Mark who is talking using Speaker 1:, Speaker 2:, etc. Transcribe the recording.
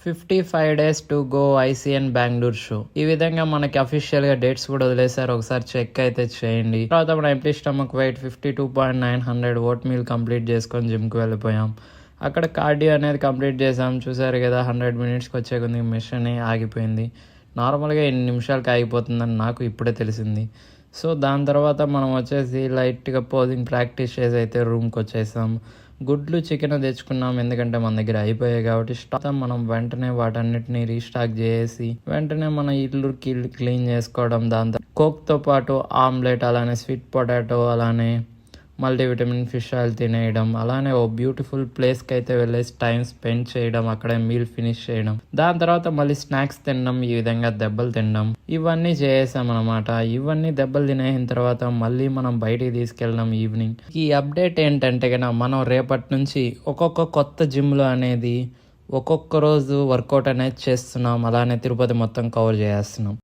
Speaker 1: 55 days to go ICN Bengaluru show. ఈ విధంగా మనకి అఫీషియల్ గా డేట్స్ కూడా వదిలేశారు. ఒకసారి చెక్ అయితే చేయండి. తర్వాత మన empty stomach weight 52.900 oat meal complete చేసుకొని జిమ్ కి వెళ్ళిపోయాం. అక్కడ కార్డియో అనేది కంప్లీట్ చేసాం. చూసారు కదా 100 minutesకి వచ్చే కొద్ది మిషన్ ఆగిపోయింది. నార్మల్గా ఎన్ని నిమిషాలకి ఆగిపోతుందని నాకు ఇప్పుడే తెలిసింది. సో దాని తర్వాత మనం వచ్చేసి లైట్గా పోజింగ్ ప్రాక్టీస్ చేసి అయితే రూమ్కి వచ్చేసాం. గుడ్లు చికెన్ తెచ్చుకున్నాం, ఎందుకంటే మన దగ్గర అయిపోయాయి కాబట్టి. మనం వెంటనే వాటన్నిటిని రీస్టాక్ చేసి వెంటనే మన ఇల్లు క్లీన్ చేసుకోవడం, దాంతో కోక్తో పాటు ఆమ్లెట్, అలానే స్వీట్ పొటాటో, అలానే మల్టీవిటమిన్ ఫిష్ ఆయిల్ తినేయడం, అలానే ఓ బ్యూటిఫుల్ ప్లేస్కి అయితే వెళ్ళేసి టైం స్పెండ్ చేయడం, అక్కడే మీల్ ఫినిష్ చేయడం, దాని తర్వాత మళ్ళీ స్నాక్స్ తినడం, ఈ విధంగా దెబ్బలు తినడం, ఇవన్నీ చేసామన్నమాట. ఇవన్నీ దెబ్బలు తినేసిన తర్వాత మళ్ళీ మనం బయటికి తీసుకెళ్ళడం ఈవినింగ్. ఈ అప్డేట్ ఏంటంటే కనుక మనం రేపటి నుంచి ఒక్కొక్క కొత్త జిమ్లో అనేది ఒక్కొక్క రోజు వర్కౌట్ అనేది చేస్తున్నాం. అలానే తిరుపతి మొత్తం కవర్ చేస్తున్నాం.